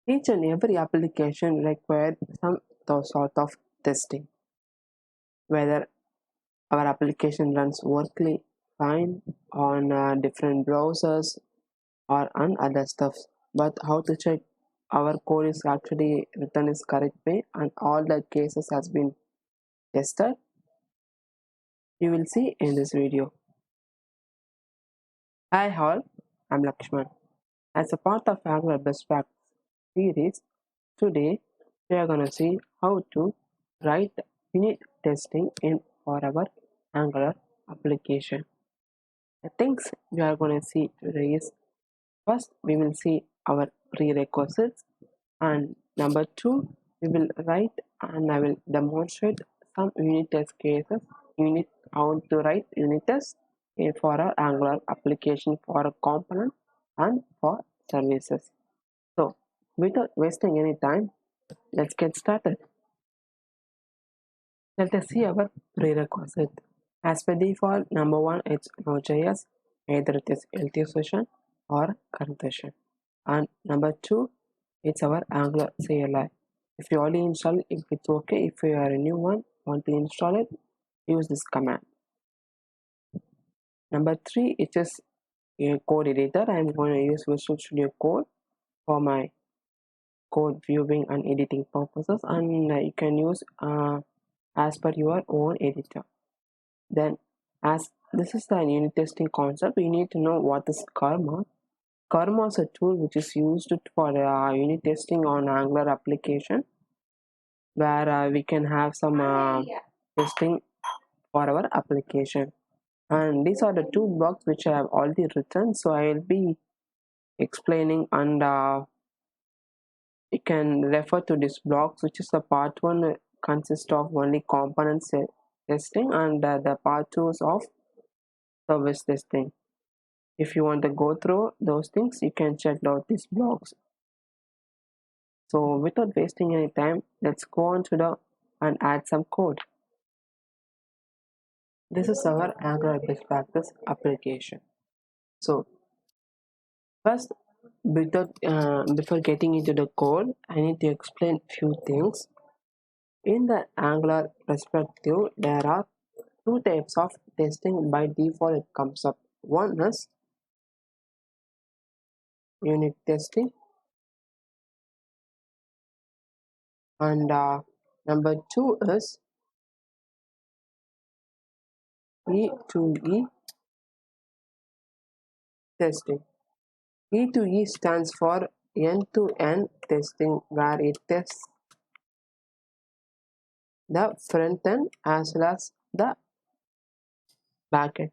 Each and every application requires some sort of testing, whether our application runs workly fine on different browsers or on other stuff. But how to check our code is actually written is correct way and all the cases has been tested, you will see in this video. Hi all, I'm Lakshman. As a part of Angular Best Practice series, today we are gonna see how to write unit testing in for our Angular application. The things we are gonna see today is first we will see our prerequisites, and number two we will write and I will demonstrate some unit test cases, how to write unit tests for our Angular application for a component and for services. So without wasting any time, let's get started. Let us see our prerequisite. As per default, number one it's Node.js, either it is LT session or current session. And number two, it's our Angular CLI. If you already install it, if it's okay. If you are a new one, want to install it, use this command. Number three, it is a code editor. I am going to use Visual Studio Code for my code viewing and editing purposes, and you can use as per your own editor. Then, as this is the unit testing concept, we need to know what is Karma. Karma is a tool which is used for unit testing on Angular application, where we can have some testing for our application. And these are the two blocks which I have already written, so I will be explaining, and you can refer to this blocks, which is the part one consists of only components testing, and the part two is of service testing. If you want to go through those things, you can check out these blogs. So without wasting any time, let's go on to and add some code. This is our Angular best practice application. So first, before getting into the code, I need to explain few things. In the Angular perspective, there are two types of testing by default it comes up. One is unit testing, and number two is E2E testing. E2E stands for end-to-end testing, where it tests the front end as well as the back end.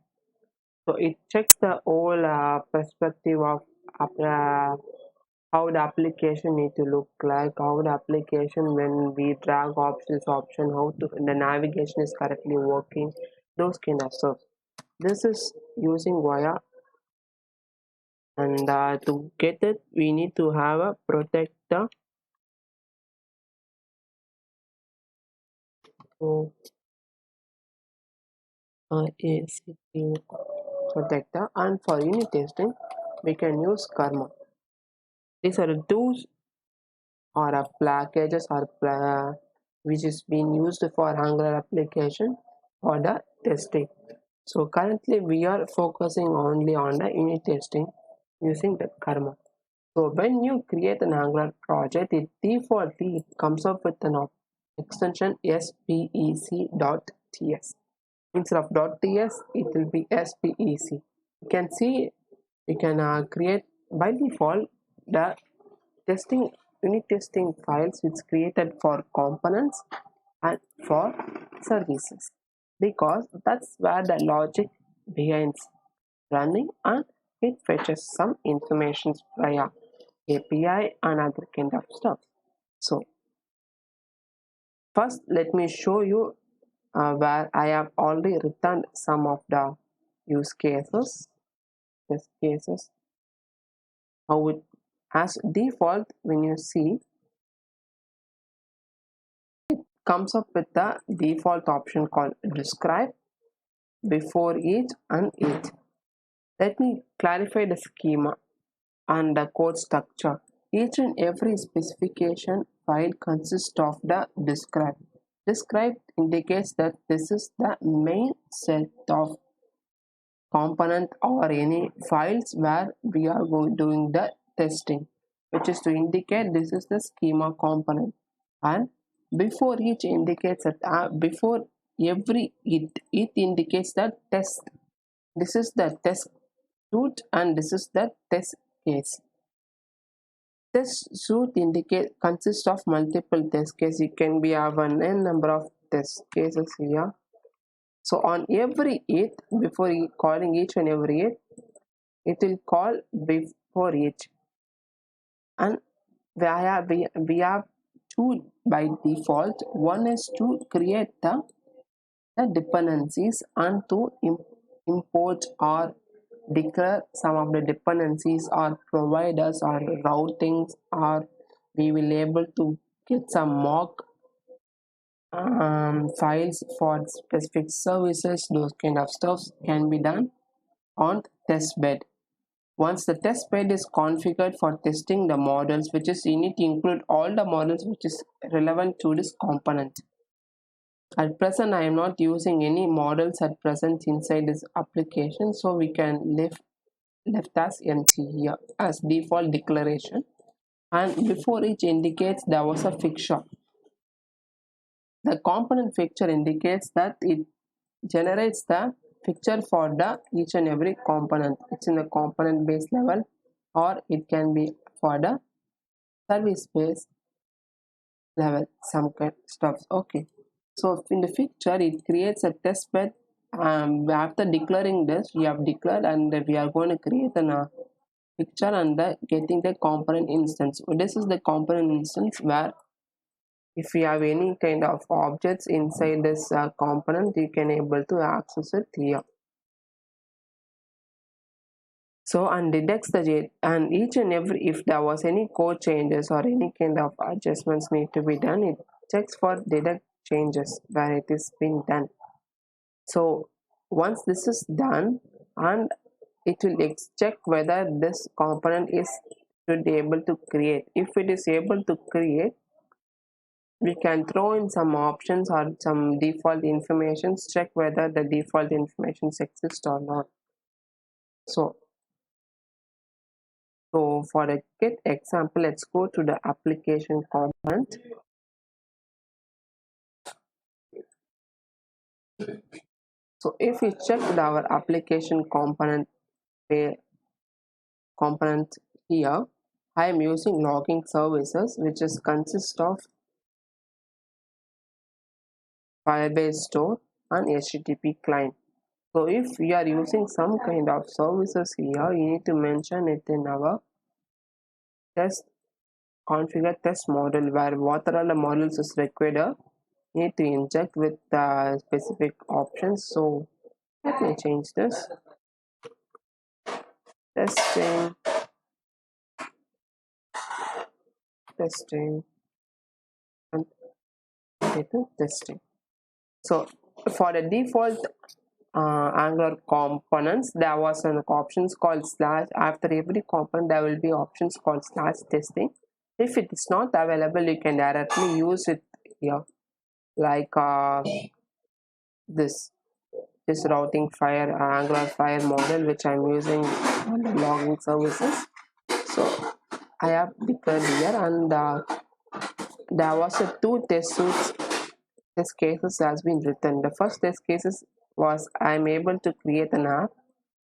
So it checks the whole perspective of how the application need to look like, how the application when we drag option, how to the navigation is correctly working, those kind of stuff. This is using via, and to get it we need to have a protector. So ACU protector, and for unit testing we can use Karma. These are the tools or packages or which is being used for Angular application for the testing. So currently we are focusing only on the unit testing using the Karma. So when you create an Angular project, it defaultly comes up with an extension spec.ts. Instead of .ts, it will be spec. You can see you can create by default the testing unit testing files which created for components and for services, because that's where the logic begins running, and it fetches some information via API and other kind of stuff. So first let me show you where I have already written some of the use cases, test cases, how it as default when you see comes up with the default option called describe, before each and each. Let me clarify the schema and the code structure. Each and every specification file consists of the describe. Describe indicates that this is the main set of component or any files where we are doing the testing, which is to indicate this is the schema component. And before each indicates that before every it indicates the test. This is the test suite and this is the test case. Test suite indicate consists of multiple test cases. It can be have an n number of test cases here. So on every it, before calling each and every it will call before each. And we have two by default. One is to create the dependencies and to import or declare some of the dependencies or providers or routings, or we will able to get some mock files for specific services. Those kind of stuff can be done on test bed. Once the test bed is configured for testing the models, which is you need to include all the models which is relevant to this component. At present, I am not using any models at present inside this application, so we can left as empty here as default declaration. And before each indicates there was a fixture. The component fixture indicates that it generates the fixture for the each and every component. It's in the component based level, or it can be for the service based level, some kind of stuff. Okay, so in the fixture it creates a test bed. After declaring this, we have declared and we are going to create a picture and getting the component instance. This is the component instance where if we have any kind of objects inside this component, you can able to access it here. So and detects the and each and every, if there was any code changes or any kind of adjustments need to be done, it checks for detect changes where it is being done. So once this is done, and it will check whether this component is should be able to create. If it is able to create, we can throw in some options or some default information, check whether the default information exists or not. So for a get example, let's go to the application component. So if we check our application component here, I am using logging services, which is consist of Firebase store and HTTP client. So if we are using some kind of services here, you need to mention it in our test configure test model, where what are all the models is required. Need to inject with the specific options. So let me change this. Testing, and testing. So for the default Angular components, there was an options called slash. After every component, there will be options called slash testing. If it is not available, you can directly use it here, like this routing fire Angular fire model, which I'm using on the logging services. So I have declared here, and there was a two test suites. Test cases has been written. The first test cases was I'm able to create an app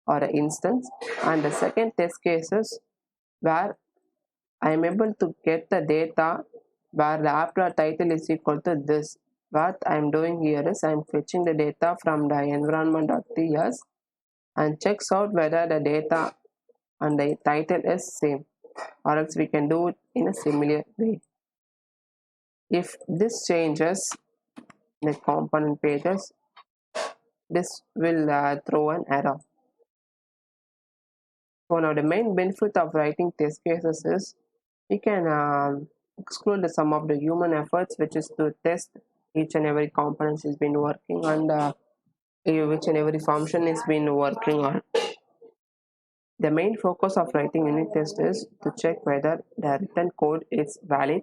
or an instance, and the second test cases where I'm able to get the data where the app title is equal to this. What I'm doing here is I'm fetching the data from the environment.ts and checks out whether the data and the title is same, or else we can do it in a similar way. If this changes the component pages, this will throw an error. So now the main benefit of writing test cases is we can exclude some of the human efforts, which is to test each and every component has been working, and which and every function is been working on. The main focus of writing unit test is to check whether the written code is valid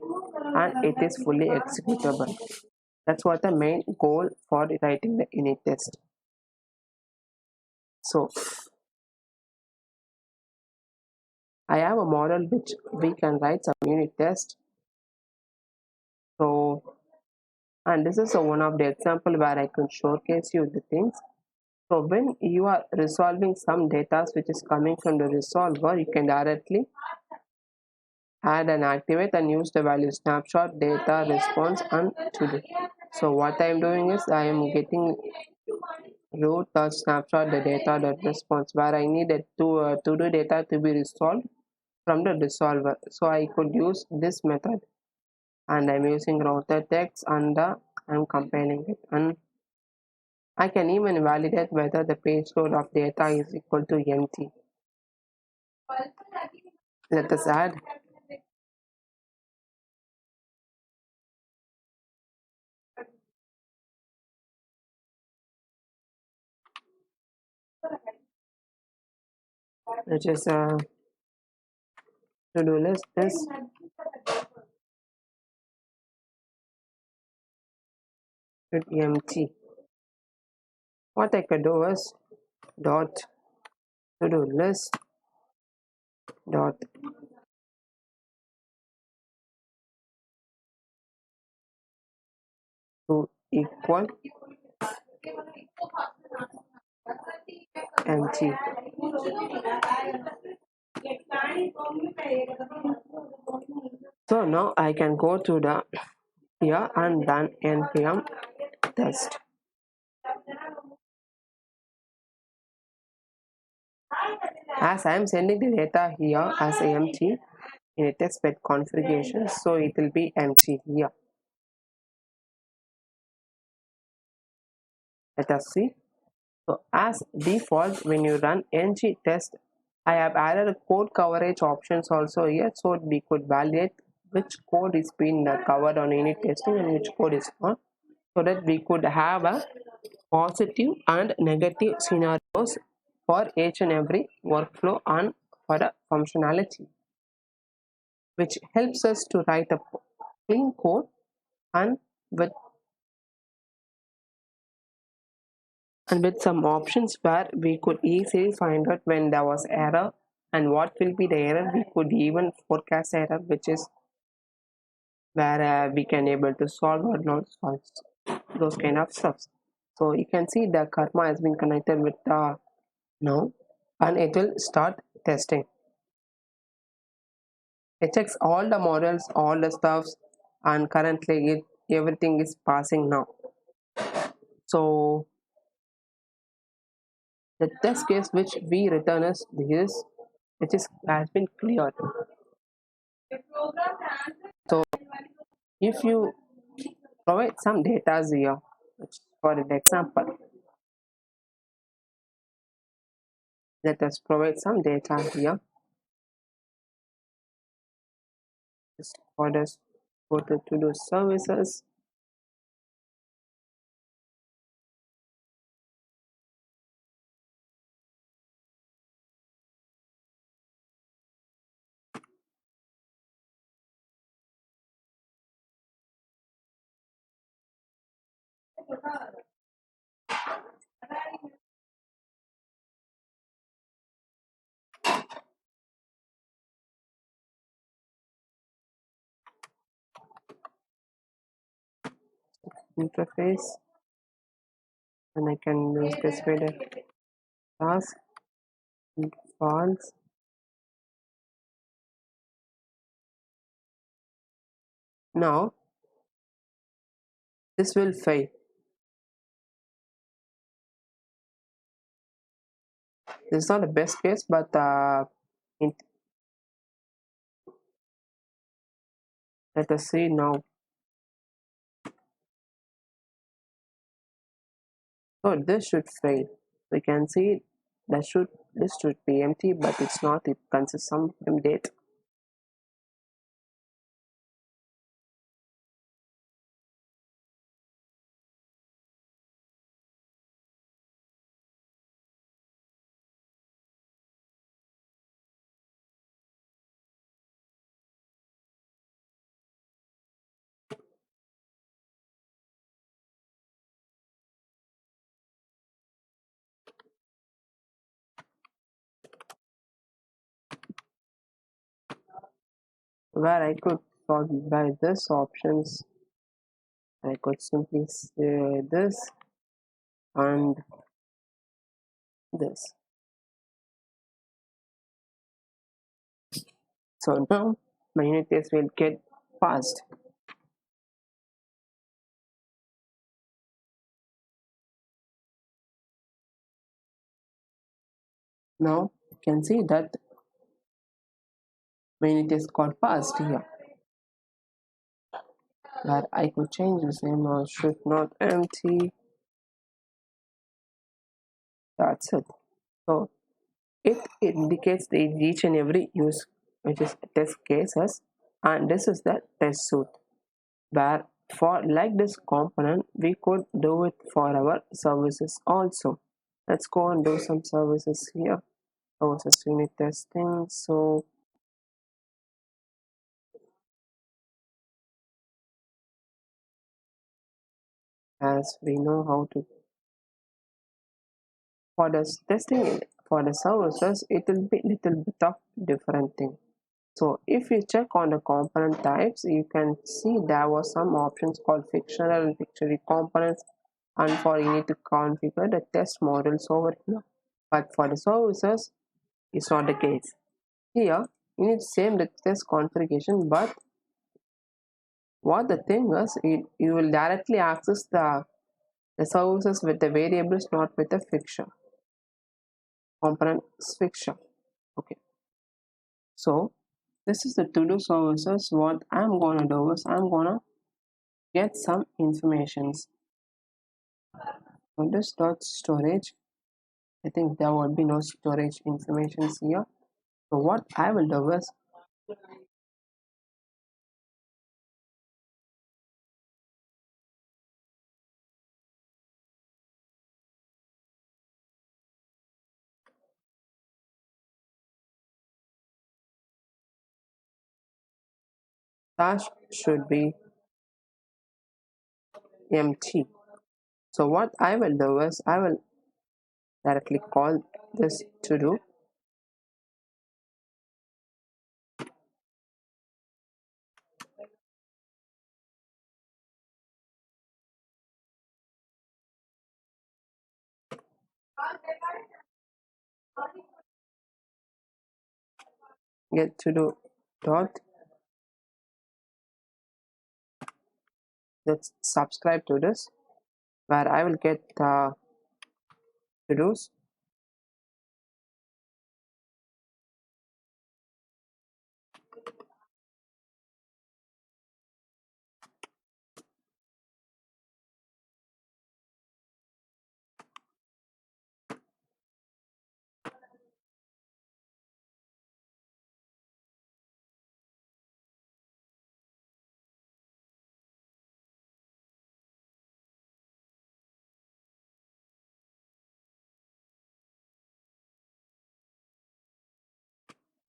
and it is fully executable. That's what the main goal for writing the unit test. So I have a model which we can write some unit test. So, and this is one of the example where I can showcase you the things. So when you are resolving some data which is coming from the resolver, you can directly add and activate and use the value snapshot, data, response, and to do. So what I am doing is I am getting root the snapshot, the data, the response, where I needed to do data to be resolved from the resolver. So I could use this method, and I'm using router text, and I'm compiling it, and I can even validate whether the page load of data is equal to empty. Let us add which is to do list is empty. What I could do is dot to do list dot to equal empty. So now I can go to the here and run npm test. As I am sending the data here as empty in a test bed configuration, so it will be empty here. Let us see. So as default, when you run ng test, I have added code coverage options also here, so we could validate which code is being covered on unit testing and which code is not, so that we could have a positive and negative scenarios for each and every workflow and for the functionality, which helps us to write a clean code and with some options where we could easily find out when there was error and what will be the error. We could even forecast error, which is where we can able to solve or not solve those kind of stuff. So you can see the karma has been connected with the now, and it will start testing. It checks all the models, all the stuffs, and currently everything is passing now. So the test case which we return is this, which is has been cleared. So if you provide some data here, which for an example, let us provide some data here. Just for this, go to do services. Interface, and I can specify the task false. Now this will fail. This is not the best case, but let us see now. So this should fail. We can see this should be empty, but it's not. It consists some date. where I could sort by this options. I could simply say this and this. So now my unit test will get passed. Now you can see that my unit test got passed here. Where I could change this name or should not empty. That's it. So it indicates the each and every use which is test cases, and this is the test suite where for like this component we could do it for our services also. Let's go and do some services here. Services unit testing. So as we know how to for this testing for the services, it will be little bit of different thing. So if you check on the component types, you can see there was some options called fictional and fictional components, and for you need to configure the test models over here. But for the services, it's not the case. Here you need to same the test configuration, but what the thing is, you will directly access the services with the variables, not with the fixture. Component is fixture. Okay. So this is the to-do services. What I'm gonna do is I'm gonna get some informations. So this dot storage, I think there will be no storage informations here. So what I will do is dash should be empty. So what I will do is I will directly call this to do get to do dot. Let's subscribe to this where I will get to do's.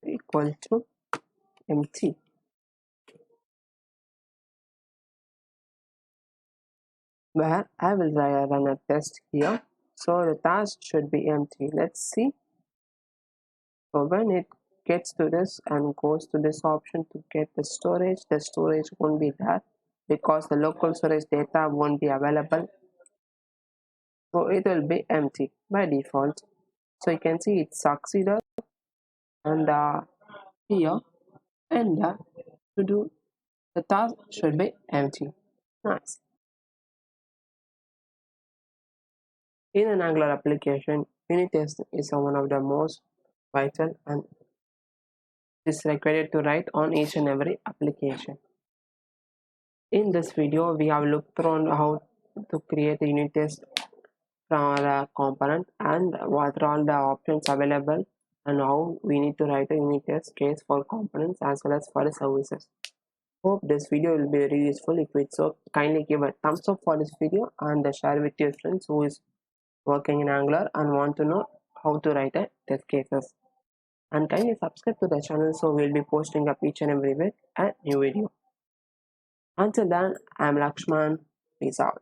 Equal to empty, where I will run a test here. So the task should be empty. Let's see. So when it gets to this and goes to this option to get the storage won't be there because the local storage data won't be available. So it will be empty by default. So you can see it succeeded, and here and to do the task should be empty. Nice. In an Angular application, unit testing is one of the most vital and is required to write on each and every application. In this video, we have looked through how to create a unit test from a component and what are all the options available and how we need to write a unit test case for components as well as for the services. Hope this video will be very useful. If it's so, kindly give a thumbs up for this video and share with your friends who is working in Angular and want to know how to write a test cases. And kindly subscribe to the channel so we'll be posting up each and every week a new video. Until then, I'm Lakshman. Peace out.